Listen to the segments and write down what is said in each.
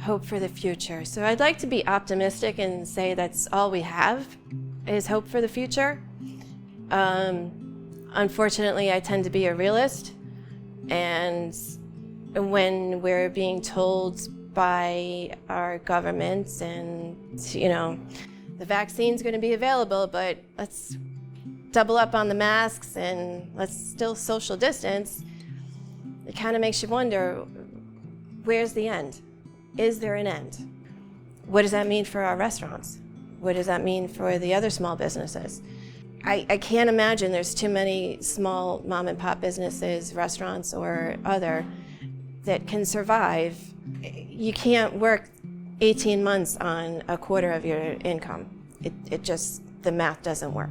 Hope for the future. So I'd like to be optimistic and say that's all we have is hope for the future. Unfortunately, I tend to be a realist, and when we're being told by our governments and, the vaccine's going to be available, but let's double up on the masks and let's still social distance, it kind of makes you wonder, where's the end? Is there an end? What does that mean for our restaurants? What does that mean for the other small businesses? I can't imagine there's too many small mom and pop businesses, restaurants or other, that can survive. You can't work 18 months on a quarter of your income. It just, the math doesn't work.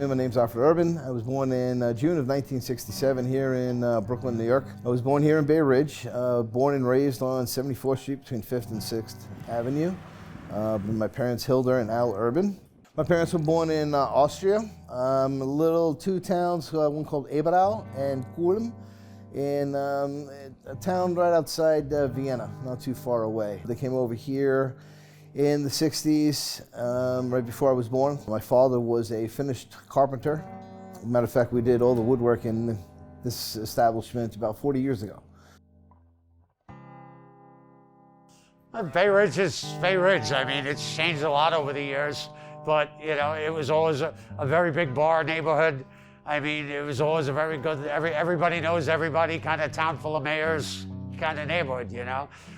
My name's Alfred Urban. I was born in June of 1967 here in Brooklyn, New York. I was born here in Bay Ridge, born and raised on 74th Street between 5th and 6th Avenue. My parents, Hilda and Al Urban. My parents were born in Austria, little two towns, one called Eberau and Kulm, in a town right outside Vienna, not too far away. They came over here in the 60s, right before I was born. My father was a finished carpenter. Matter of fact, we did all the woodwork in this establishment about 40 years ago. Bay Ridge is Bay Ridge. I mean, it's changed a lot over the years, but it was always a very big bar neighborhood. I mean, it was always a very good, everybody knows everybody, kind of town full of mayors kind of neighborhood,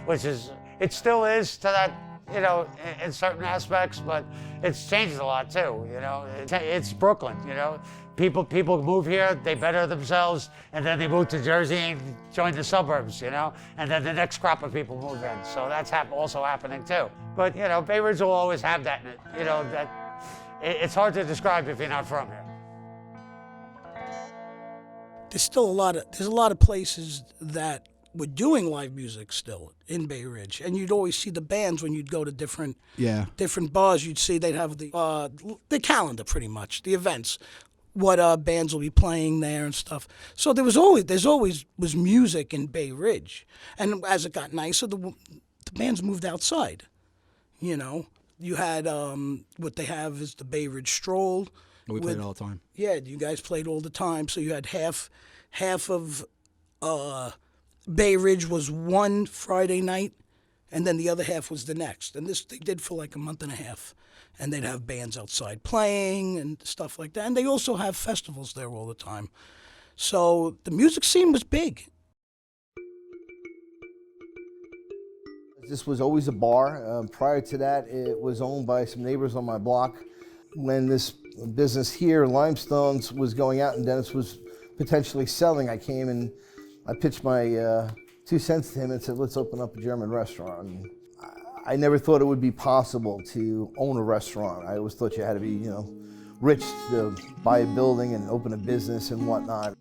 which is, it still is to that, in certain aspects, but it's changed a lot too, It's Brooklyn, People move here, they better themselves, and then they move to Jersey and join the suburbs, And then the next crop of people move in. So that's also happening too. But, Bay Ridge will always have that in it, that it's hard to describe if you're not from here. There's still there's a lot of places that were doing live music still in Bay Ridge, and you'd always see the bands when you'd go to different bars. You'd see they'd have the calendar, pretty much, the events, what bands will be playing there and stuff. So there's always was music in Bay Ridge, and as it got nicer, the bands moved outside. You had what they have is the Bay Ridge Stroll. We played it all the time. Yeah, you guys played all the time. So you had half of Bay Ridge was one Friday night, and then the other half was the next. And this they did for like a month and a half. And they'd have bands outside playing and stuff like that. And they also have festivals there all the time. So the music scene was big. This was always a bar. Prior to that, it was owned by some neighbors on my block. When this business here, Limestones, was going out and Dennis was potentially selling, I came and I pitched my 2 cents to him and said, let's open up a German restaurant. And I never thought it would be possible to own a restaurant. I always thought you had to be, rich to buy a building and open a business and whatnot.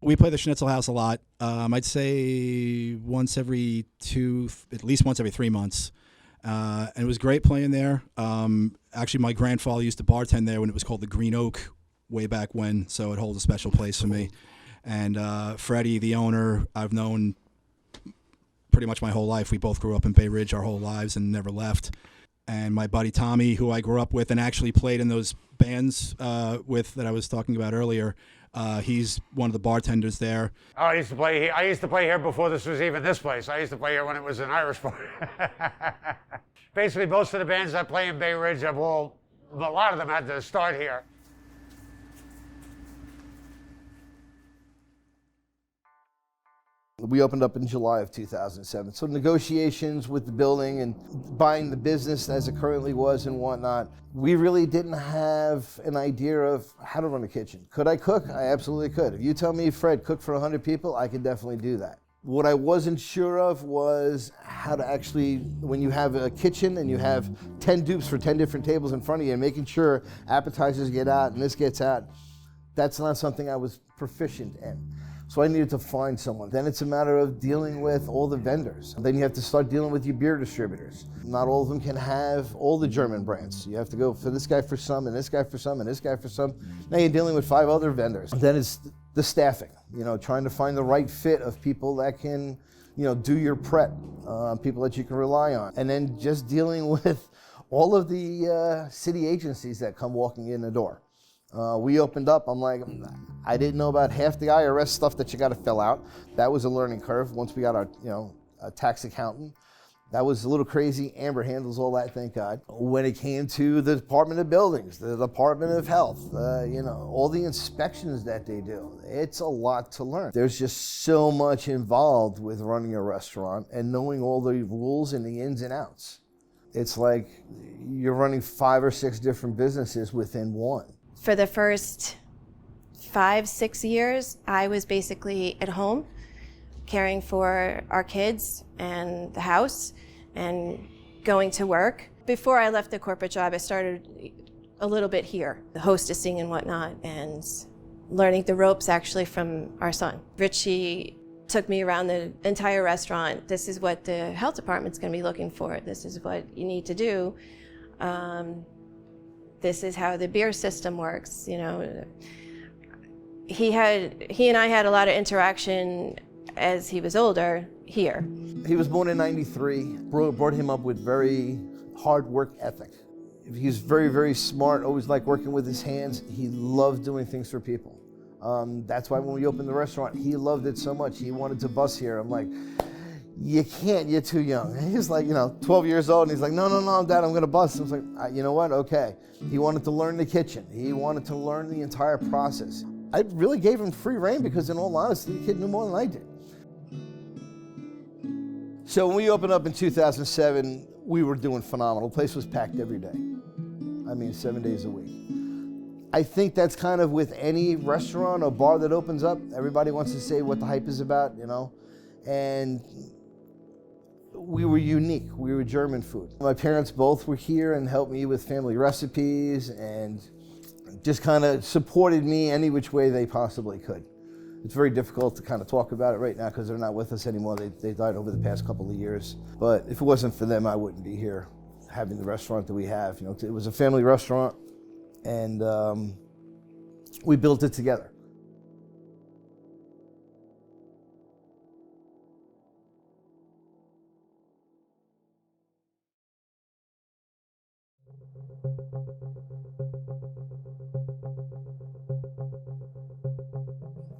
We play the Schnitzel House a lot. I'd say at least once every 3 months. And it was great playing there. Actually, my grandfather used to bartend there when it was called the Green Oak way back when, so it holds a special place for me. And Freddie, the owner, I've known pretty much my whole life. We both grew up in Bay Ridge our whole lives and never left. And my buddy Tommy, who I grew up with and actually played in those bands with that I was talking about earlier, he's one of the bartenders there. Oh, I used to play here before this was even this place. I used to play here when it was an Irish bar. Basically, most of the bands that play in Bay Ridge a lot of them had to start here. We opened up in July of 2007. So negotiations with the building and buying the business as it currently was and whatnot, we really didn't have an idea of how to run a kitchen. Could I cook? I absolutely could. If you tell me, Fred, cook for 100 people, I could definitely do that. What I wasn't sure of was how to actually, when you have a kitchen and you have 10 dupes for 10 different tables in front of you and making sure appetizers get out and this gets out, that's not something I was proficient in. So I needed to find someone. Then it's a matter of dealing with all the vendors. Then you have to start dealing with your beer distributors. Not all of them can have all the German brands. You have to go for this guy for some, and this guy for some, and this guy for some. Now you're dealing with 5 other vendors. Then it's the staffing, trying to find the right fit of people that can, do your prep, people that you can rely on. And then just dealing with all of the city agencies that come walking in the door. We opened up, I'm like, I didn't know about half the IRS stuff that you got to fill out. That was a learning curve once we got our, a tax accountant. That was a little crazy. Amber handles all that, thank God. When it came to the Department of Buildings, the Department of Health, all the inspections that they do, it's a lot to learn. There's just so much involved with running a restaurant and knowing all the rules and the ins and outs. It's like you're running 5 or 6 different businesses within one. For the first 5-6 years, I was basically at home caring for our kids and the house and going to work. Before I left the corporate job, I started a little bit here, the hostessing and whatnot, and learning the ropes actually from our son. Richie took me around the entire restaurant. This is what the health department's gonna be looking for. This is what you need to do. This is how the beer system works. He and I had a lot of interaction as he was older here. He was born in '93, brought him up with very hard work ethic. He's very, very smart, always liked working with his hands. He loved doing things for people. That's why when we opened the restaurant, he loved it so much. He wanted to bus here. I'm like, you can't, you're too young. He's like, 12 years old, and he's like, no, Dad, I'm gonna bus. I was like, you know what, okay. He wanted to learn the kitchen. He wanted to learn the entire process. I really gave him free rein because in all honesty, the kid knew more than I did. So when we opened up in 2007, we were doing phenomenal. The place was packed every day. 7 days a week. I think that's kind of with any restaurant or bar that opens up, everybody wants to say what the hype is about, and we were unique. We were German food. My parents both were here and helped me with family recipes and just kind of supported me any which way they possibly could. It's very difficult to kind of talk about it right now because they're not with us anymore. They died over the past couple of years. But if it wasn't for them, I wouldn't be here having the restaurant that we have. It was a family restaurant, and we built it together.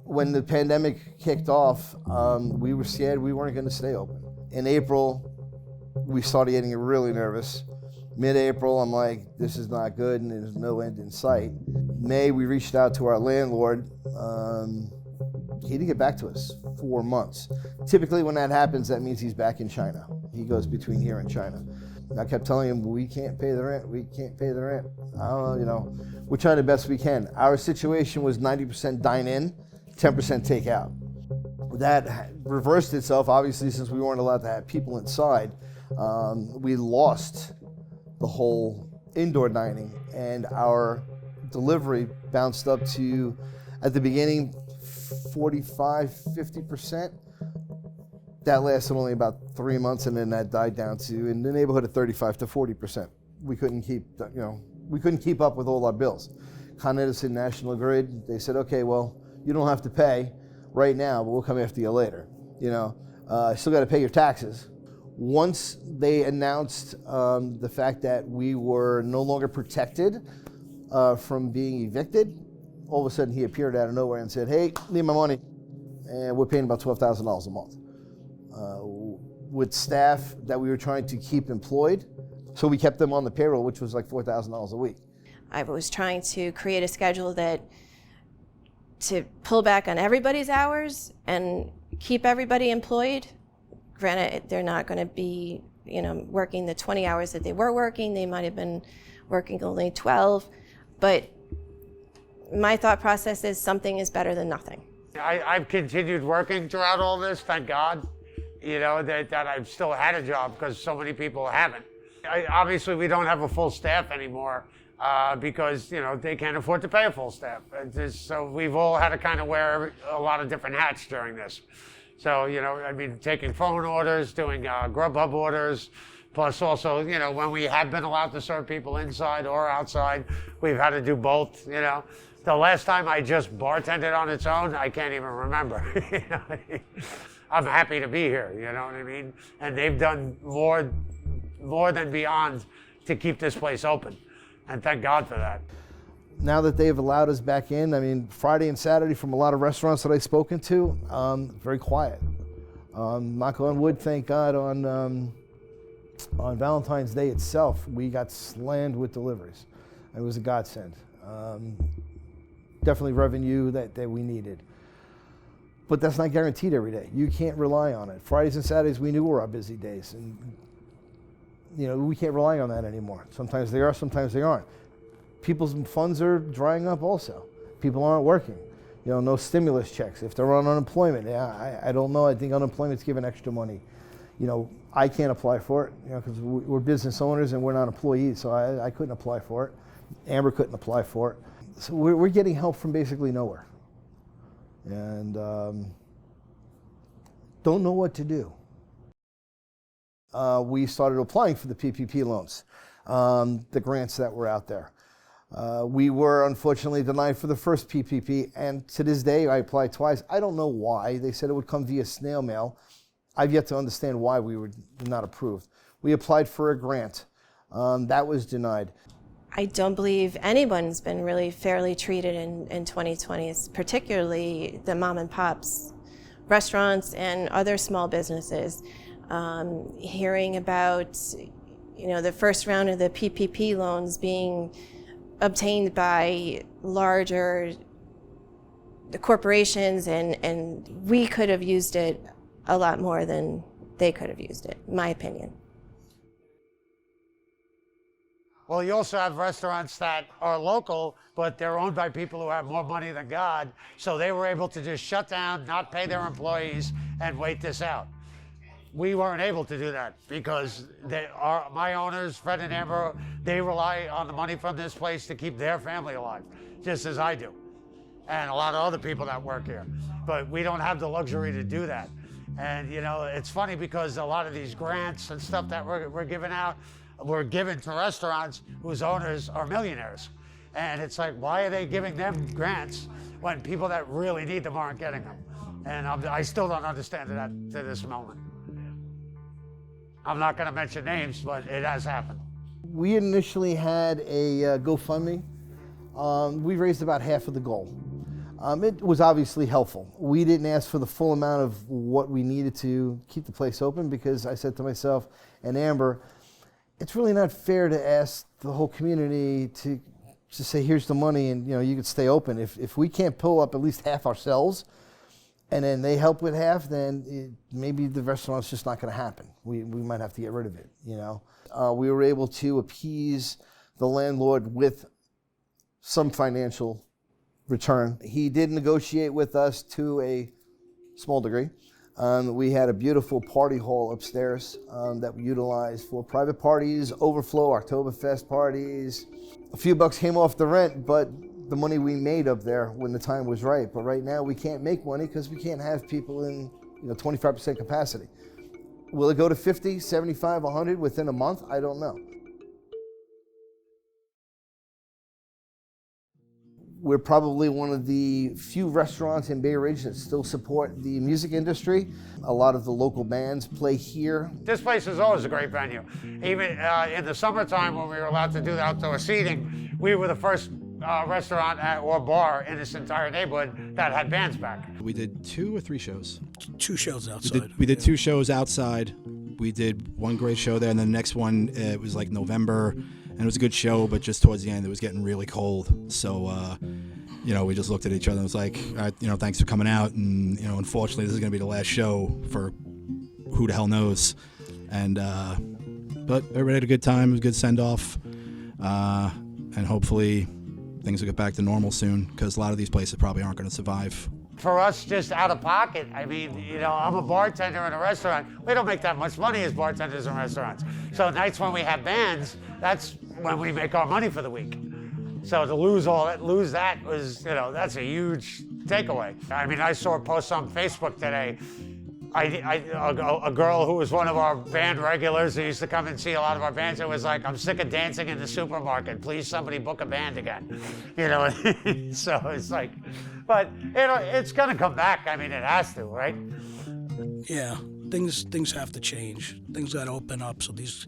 When the pandemic kicked off, we were scared we weren't going to stay open. In April, we started getting really nervous. Mid-April, I'm like, this is not good, and there's no end in sight. May, we reached out to our landlord. He didn't get back to us 4 months. Typically, when that happens, that means he's back in China. He goes between here and China. I kept telling him, we can't pay the rent, we can't pay the rent. I don't know, we're trying the best we can. Our situation was 90% dine-in, 10% takeout. That reversed itself, obviously, since we weren't allowed to have people inside. We lost the whole indoor dining, and our delivery bounced up to, at the beginning, 45, 50%. That lasted only about 3 months, and then that died down to in the neighborhood of 35 to 40%. We couldn't keep up with all our bills. Con Edison National Grid, they said, okay, well, you don't have to pay right now, but we'll come after you later. Still got to pay your taxes. Once they announced the fact that we were no longer protected from being evicted, all of a sudden he appeared out of nowhere and said, hey, need my money. And we're paying about $12,000 a month. With staff that we were trying to keep employed, so we kept them on the payroll, which was like $4,000 a week. I was trying to create a schedule to pull back on everybody's hours and keep everybody employed. Granted, they're not going to be, working the 20 hours that they were working. They might have been working only 12. But my thought process is something is better than nothing. I've continued working throughout all this, thank God, you know, that I've still had a job because so many people haven't. Obviously, we don't have a full staff anymore because, you know, they can't afford to pay a full staff. So we've all had to kind of wear a lot of different hats during this. So, you know, I mean, taking phone orders, doing Grubhub orders, plus also, you know, when we have been allowed to serve people inside or outside, we've had to do both, you know. The last time I just bartended on its own, I can't even remember. You know what I mean? I'm happy to be here, you know what I mean? And they've done more than beyond to keep this place open. And thank God for that. Now that they've allowed us back in, I mean, Friday and Saturday from a lot of restaurants that I've spoken to, very quiet. Knock on wood, thank God, on Valentine's Day itself, we got slammed with deliveries. It was a godsend. Definitely revenue that we needed. But that's not guaranteed every day. You can't rely on it. Fridays and Saturdays we knew were our busy days. And you know, we can't rely on that anymore. Sometimes they are, sometimes they aren't. People's funds are drying up also. People aren't working. You know, no stimulus checks. If they're on unemployment, yeah, I don't know. I think unemployment's given extra money. You know, I can't apply for it, you know, because we're business owners and we're not employees, so I couldn't apply for it. Amber couldn't apply for it. So we're getting help from basically nowhere. And don't know what to do. We started applying for the PPP loans, the grants that were out there. We were unfortunately denied for the first PPP, and to this day I applied twice. I don't know why. They said it would come via snail mail. I've yet to understand why we were not approved. We applied for a grant. That was denied. I don't believe anyone's been really fairly treated in 2020, particularly the mom and pops, restaurants and other small businesses. Hearing about, you know, the first round of the PPP loans being obtained by larger corporations, and we could have used it a lot more than they could have used it, in my opinion. Well, you also have restaurants that are local, but they're owned by people who have more money than God, so they were able to just shut down, not pay their employees, and wait this out. We weren't able to do that because my owners, Fred and Amber, they rely on the money from this place to keep their family alive, just as I do, and a lot of other people that work here. But we don't have the luxury to do that. And you know, it's funny because a lot of these grants and stuff that we're giving out were given to restaurants whose owners are millionaires. And it's like, why are they giving them grants when people that really need them aren't getting them? And I still don't understand that to this moment. I'm not gonna mention names, but it has happened. We initially had a GoFundMe. We raised about half of the goal. It was obviously helpful. We didn't ask for the full amount of what we needed to keep the place open because I said to myself and Amber, it's really not fair to ask the whole community to say, here's the money and you know you could stay open. If we can't pull up at least half ourselves and then they help with half, then maybe the restaurant's just not gonna happen. We might have to get rid of it, you know. We were able to appease the landlord with some financial return. He did negotiate with us to a small degree. We had a beautiful party hall upstairs that we utilized for private parties, overflow, Oktoberfest parties. A few bucks came off the rent, but the money we made up there when the time was right. But right now we can't make money because we can't have people in 25% capacity. Will it go to 50, 75, 100 within a month? I don't know. We're probably one of the few restaurants in Bay Ridge that still support the music industry. A lot of the local bands play here. This place is always a great venue. Even in the summertime when we were allowed to do the outdoor seating, we were the first restaurant or bar in this entire neighborhood that had bands back. We did 2 or 3 shows. 2 shows outside. We did 2 shows outside. We did one great show there, and the next one, it was like November, and it was a good show, but just towards the end, it was getting really cold. So, we just looked at each other and was like, all right, thanks for coming out. And, unfortunately, this is going to be the last show for who the hell knows. And, but everybody had a good time. It was a good send-off. And hopefully things will get back to normal soon, because a lot of these places probably aren't going to survive. for us, just out of pocket, I mean, you know, I'm a bartender in a restaurant. We don't make that much money as bartenders in restaurants. So nights when we have bands, that's when we make our money for the week. So to lose that was, you know, that's a huge takeaway. I mean, I saw a post on Facebook today. A girl who was one of our band regulars who used to come and see a lot of our bands, it was like, I'm sick of dancing in the supermarket. Please, somebody book a band again. You know, so it's like, but you know, it's gonna come back. I mean, it has to, right? Yeah, things have to change. Things got to open up so these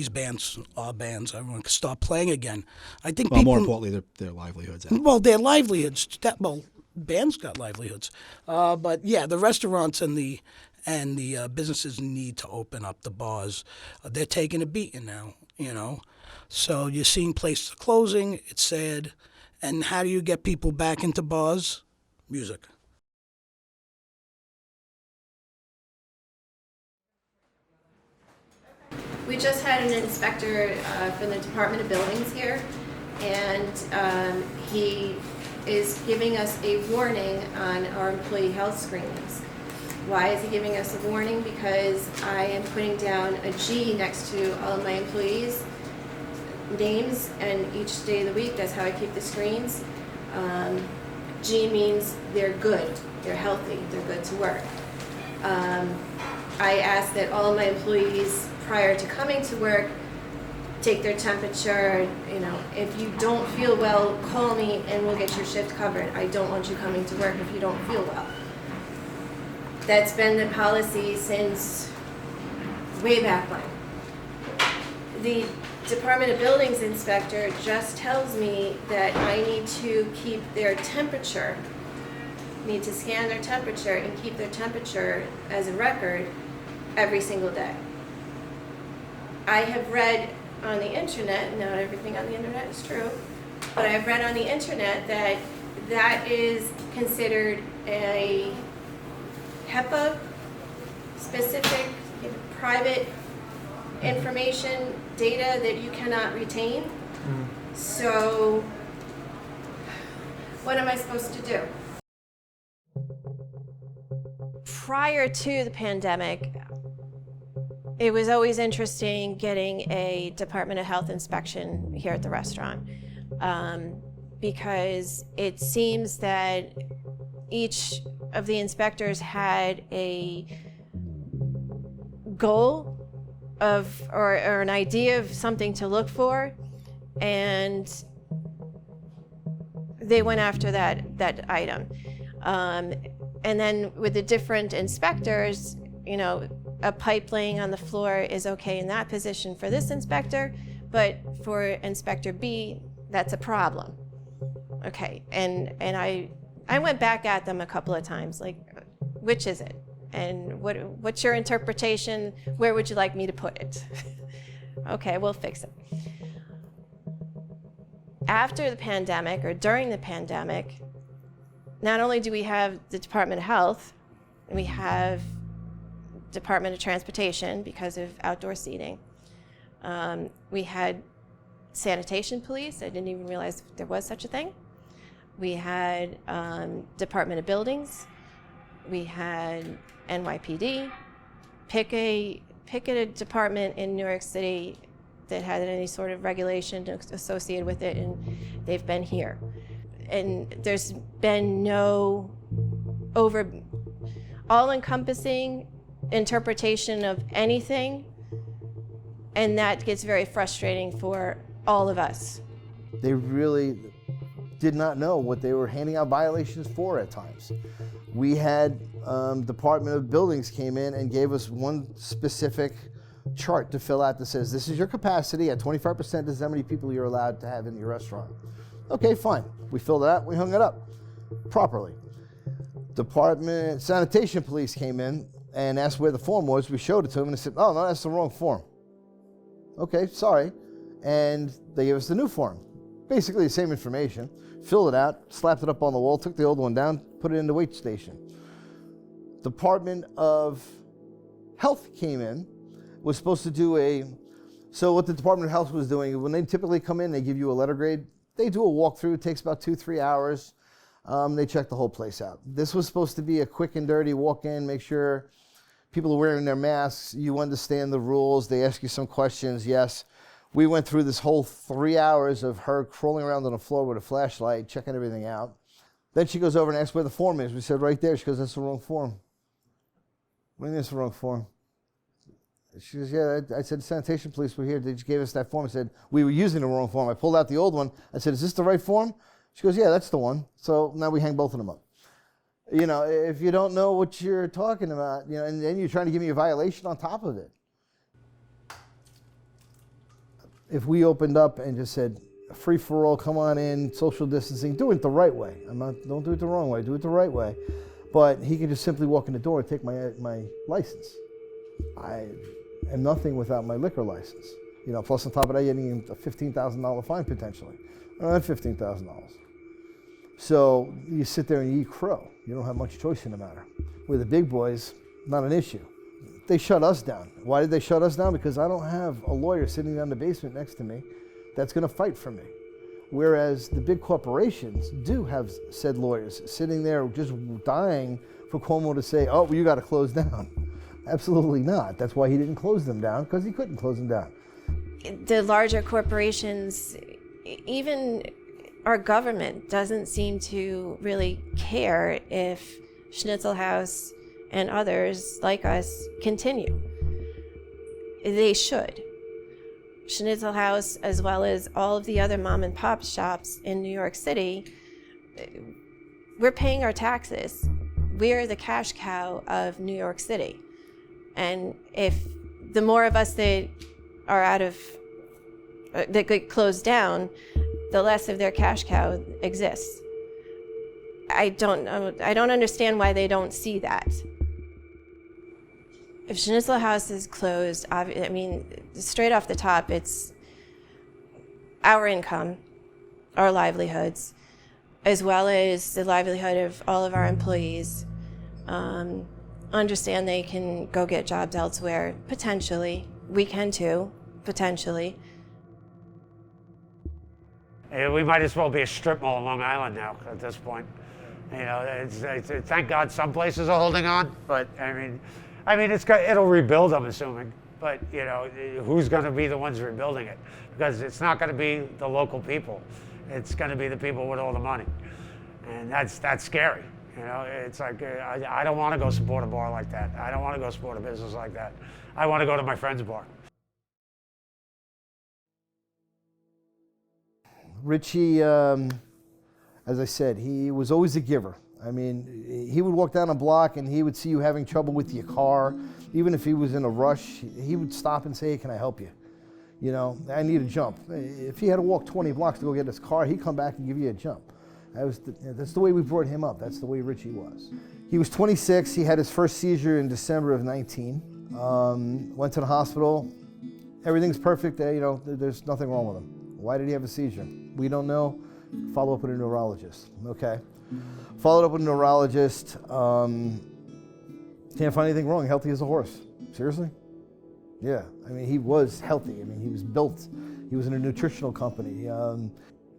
bands, our bands, everyone can start playing again. I think. Well, more importantly, their livelihoods. Well, their livelihoods. Bands got livelihoods, but yeah, the restaurants and the businesses need to open up. The bars, they're taking a beating now, you know. So you're seeing places closing. It's sad. And how do you get people back into bars? Music. We just had an inspector from the Department of Buildings here, and he is giving us a warning on our employee health screenings. Why is he giving us a warning? Because I am putting down a G next to all of my employees' names, and each day of the week, that's how I keep the screens. G means they're good, they're healthy, they're good to work. I ask that all of my employees, prior to coming to work, take their temperature. You know, if you don't feel well, call me and we'll get your shift covered. I don't want you coming to work if you don't feel well. That's been the policy since way back when. The Department of Buildings inspector just tells me that I need to keep their temperature, need to scan their temperature and keep their temperature as a record every single day. I have read on the internet, not everything on the internet is true, but I've read on the internet that that is considered a HEPA specific private information data that you cannot retain. So what am I supposed to do? Prior to the pandemic, it was always interesting getting a Department of Health inspection here at the restaurant, because it seems that each of the inspectors had a goal of or an idea of something to look for, and they went after that item. And then with the different inspectors, you know, a pipe laying on the floor is okay in that position for this inspector, but for Inspector B, that's a problem. Okay, and I went back at them a couple of times, like, which is it? And what's your interpretation? Where would you like me to put it? Okay, we'll fix it. After the pandemic, or during the pandemic, not only do we have the Department of Health, we have Department of Transportation because of outdoor seating. We had sanitation police. I didn't even realize there was such a thing. We had Department of Buildings. We had NYPD. Pick a department in New York City that had any sort of regulation associated with it, and they've been here. And there's been no all-encompassing interpretation of anything, and that gets very frustrating for all of us. They really did not know what they were handing out violations for at times. We had Department of Buildings came in and gave us one specific chart to fill out that says, this is your capacity, at 25%, this is how many people you're allowed to have in your restaurant. Okay, fine. We filled it out, we hung it up properly. Department Sanitation Police came in and asked where the form was. We showed it to them and they said, oh, no, that's the wrong form. Okay, sorry. And they gave us the new form. Basically the same information. Filled it out, slapped it up on the wall, took the old one down, put it in the wait station. Department of Health came in, was supposed to do so what the Department of Health was doing, when they typically come in, they give you a letter grade. They do a walkthrough, it takes about 2-3 hours. They checked the whole place out. This was supposed to be a quick and dirty walk in, make sure people are wearing their masks, you understand the rules, they ask you some questions, yes. We went through this whole 3 hours of her crawling around on the floor with a flashlight, checking everything out. Then she goes over and asks where the form is. We said, right there. She goes, that's the wrong form. What do you mean it's the wrong form? She goes, yeah, I said, sanitation police were here. They just gave us that form. I said, we were using the wrong form. I pulled out the old one. I said, is this the right form? She goes, yeah, that's the one. So now we hang both of them up. You know, if you don't know what you're talking about, you know, and then you're trying to give me a violation on top of it. If we opened up and just said, free for all, come on in, social distancing, do it the right way. Don't do it the wrong way, do it the right way. But he could just simply walk in the door and take my license. I am nothing without my liquor license. You know, plus on top of that, you're getting a $15,000 fine potentially. I don't have $15,000. So you sit there and you eat crow. You don't have much choice in the matter. With the big boys, not an issue. They shut us down. Why did they shut us down? Because I don't have a lawyer sitting down in the basement next to me that's going to fight for me. Whereas the big corporations do have said lawyers sitting there just dying for Cuomo to say, oh, well, you got to close down. Absolutely not. That's why he didn't close them down, because he couldn't close them down. The larger corporations, even our government doesn't seem to really care if Schnitzel House and others like us continue. They should. Schnitzel House, as well as all of the other mom and pop shops in New York City, we're paying our taxes. We're the cash cow of New York City. And if the more of us that are that get closed down, the less of their cash cow exists. I don't understand why they don't see that. If Schnitzel House is closed, I mean, straight off the top, it's our income, our livelihoods, as well as the livelihood of all of our employees. Understand they can go get jobs elsewhere, potentially. We can too, potentially. We might as well be a strip mall in Long Island now at this point. You know, thank God some places are holding on, but I mean, it'll rebuild, I'm assuming. But you know, who's going to be the ones rebuilding it? Because it's not going to be the local people. It's going to be the people with all the money, and that's scary. You know, it's like I don't want to go support a bar like that. I don't want to go support a business like that. I want to go to my friend's bar. Richie, as I said, he was always a giver. I mean, he would walk down a block and he would see you having trouble with your car. Even if he was in a rush, he would stop and say, hey, can I help you? You know, I need a jump. If he had to walk 20 blocks to go get his car, he'd come back and give you a jump. That's the way we brought him up. That's the way Richie was. He was 26. He had his first seizure in December of 19. Went to the hospital. Everything's perfect. You know, there's nothing wrong with him. Why did he have a seizure? We don't know. Follow up with a neurologist. Okay. Followed up with a neurologist. Can't find anything wrong. Healthy as a horse. Seriously? Yeah. I mean, he was healthy. I mean, he was built. He was in a nutritional company.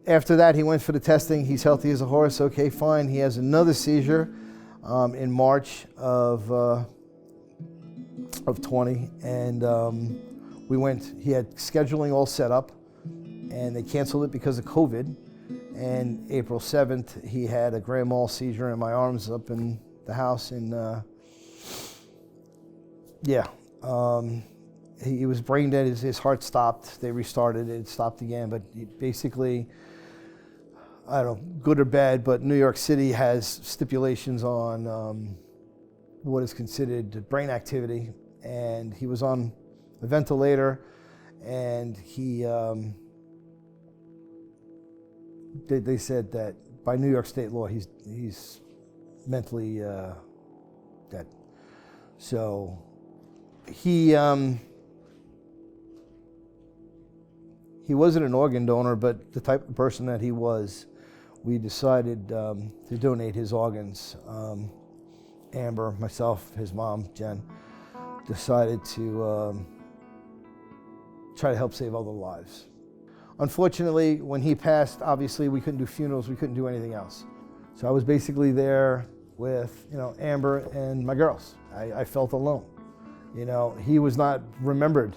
After that, he went for the testing. He's healthy as a horse. Okay, fine. He has another seizure in March of 20, and we went. He had scheduling all set up, and they canceled it because of COVID. And April 7th, he had a grand mal seizure in my arms up in the house, and he was brain dead. His heart stopped. They restarted it. It stopped again, but basically, I don't know, good or bad, but New York City has stipulations on what is considered brain activity, and he was on a ventilator, and he, they said that by New York state law, he's mentally dead. So he wasn't an organ donor, but the type of person that he was, we decided to donate his organs. Amber, myself, his mom, Jen, decided to try to help save other lives. Unfortunately, when he passed, obviously we couldn't do funerals, we couldn't do anything else. So I was basically there with, Amber and my girls. I felt alone. He was not remembered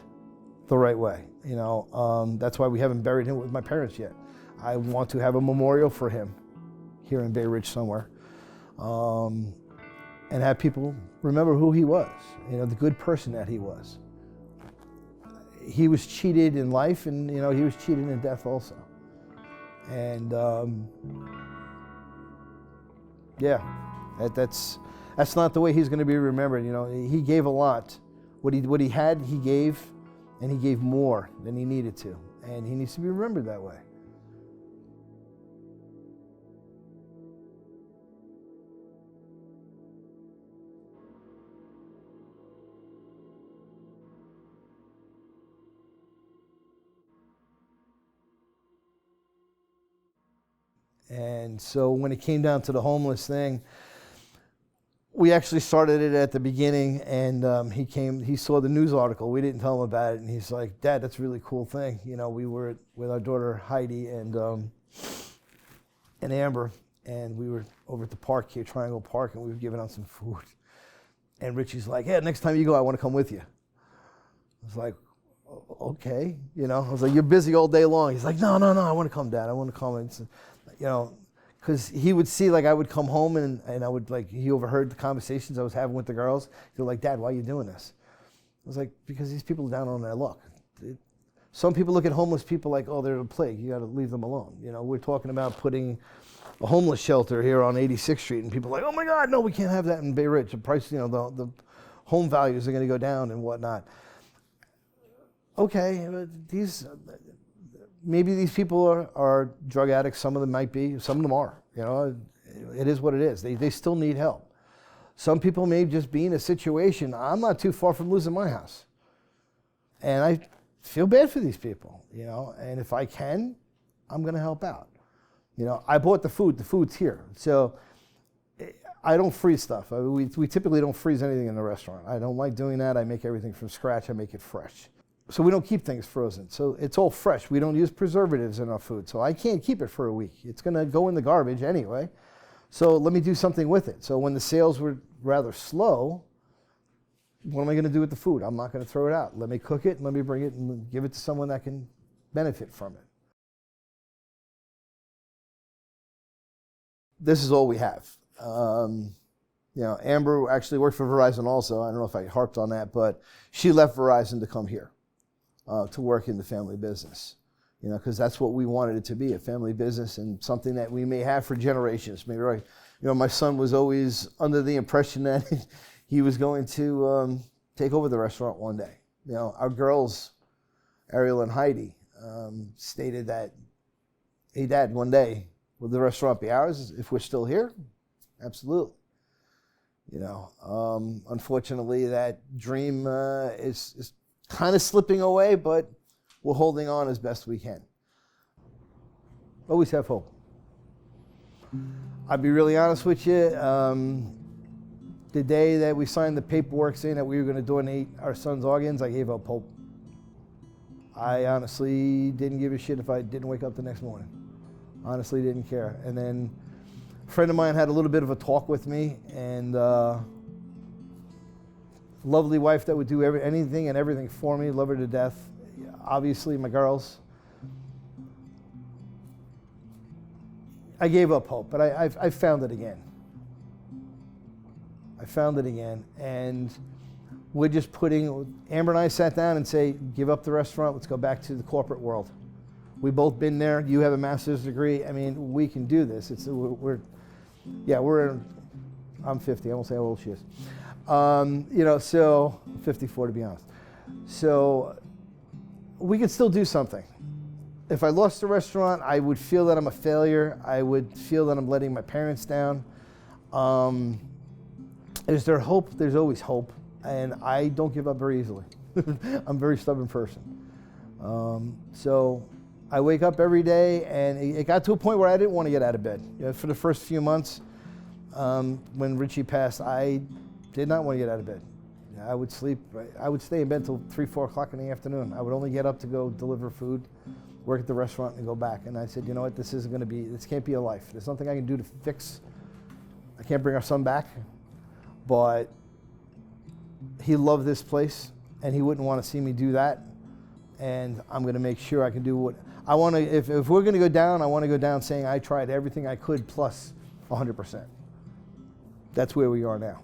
the right way. That's why we haven't buried him with my parents yet. I want to have a memorial for him here in Bay Ridge somewhere, and have people remember who he was, the good person that he was. He was cheated in life, and he was cheated in death also. And yeah, that's not the way he's going to be remembered. He gave a lot. What he had, he gave, and he gave more than he needed to, and he needs to be remembered that way. And so when it came down to the homeless thing, we actually started it at the beginning, and he saw the news article. We didn't tell him about it, and he's like, "Dad, that's a really cool thing." We were with our daughter Heidi and Amber, and we were over at the park here, Triangle Park, and we were giving out some food. And Richie's like, "Yeah, next time you go, I want to come with you." I was like, "Okay," I was like, "You're busy all day long." He's like, "No, I want to come, Dad. I want to come." And because he would see, I would come home and I would, he overheard the conversations I was having with the girls. He was like, "Dad, why are you doing this?" I was like, "Because these people are down on their luck." Some people look at homeless people like, "Oh, they're a plague. You got to leave them alone." We're talking about putting a homeless shelter here on 86th Street, and people are like, "Oh my God, no, we can't have that in Bay Ridge. The price, the home values are going to go down and whatnot." Okay, but maybe these people are drug addicts. Some of them might be. Some of them are. It is what it is. They still need help. Some people may just be in a situation. I'm not too far from losing my house, and I feel bad for these people. And if I can, I'm going to help out. I bought the food. The food's here, so I don't freeze stuff. We typically don't freeze anything in the restaurant. I don't like doing that. I make everything from scratch. I make it fresh. So we don't keep things frozen. So it's all fresh. We don't use preservatives in our food. So I can't keep it for a week. It's going to go in the garbage anyway. So let me do something with it. So when the sales were rather slow, what am I going to do with the food? I'm not going to throw it out. Let me cook it, and let me bring it and give it to someone that can benefit from it. This is all we have. Amber actually worked for Verizon also. I don't know if I harped on that, but she left Verizon to come here. To work in the family business, because that's what we wanted it to be, a family business and something that we may have for generations. Maybe, right? My son was always under the impression that he was going to take over the restaurant one day. Our girls, Ariel and Heidi, stated that, "Hey, Dad, one day, will the restaurant be ours if we're still here?" Absolutely. Unfortunately, that dream is kind of slipping away, but we're holding on as best we can. Always have hope. I'll be really honest with you. The day that we signed the paperwork saying that we were going to donate our son's organs, I gave up hope. I honestly didn't give a shit if I didn't wake up the next morning. Honestly didn't care. And then a friend of mine had a little bit of a talk with me, and lovely wife that would do anything and everything for me, love her to death. Obviously, my girls. I gave up hope, but I found it again. I found it again, and we're just Amber and I sat down and say, give up the restaurant, let's go back to the corporate world. We've both been there. You have a master's degree. I mean, we can do this. I'm 50. I won't say how old she is. So 54 to be honest. So we could still do something. If I lost the restaurant, I would feel that I'm a failure. I would feel that I'm letting my parents down. Is there hope? There's always hope. And I don't give up very easily. I'm a very stubborn person. So I wake up every day, and it got to a point where I didn't want to get out of bed. For the first few months, when Richie passed, I did not want to get out of bed. I would sleep. I would stay in bed till 3, 4 o'clock in the afternoon. I would only get up to go deliver food work at the restaurant, and go back. And I said, you know what, this can't be a life. There's nothing I can do to fix. I can't bring our son back, but he loved this place, and he wouldn't want to see me do that. And I'm going to make sure I can do what I want to. If we're going to go down, I want to go down saying I tried everything I could plus 100%. That's where we are now.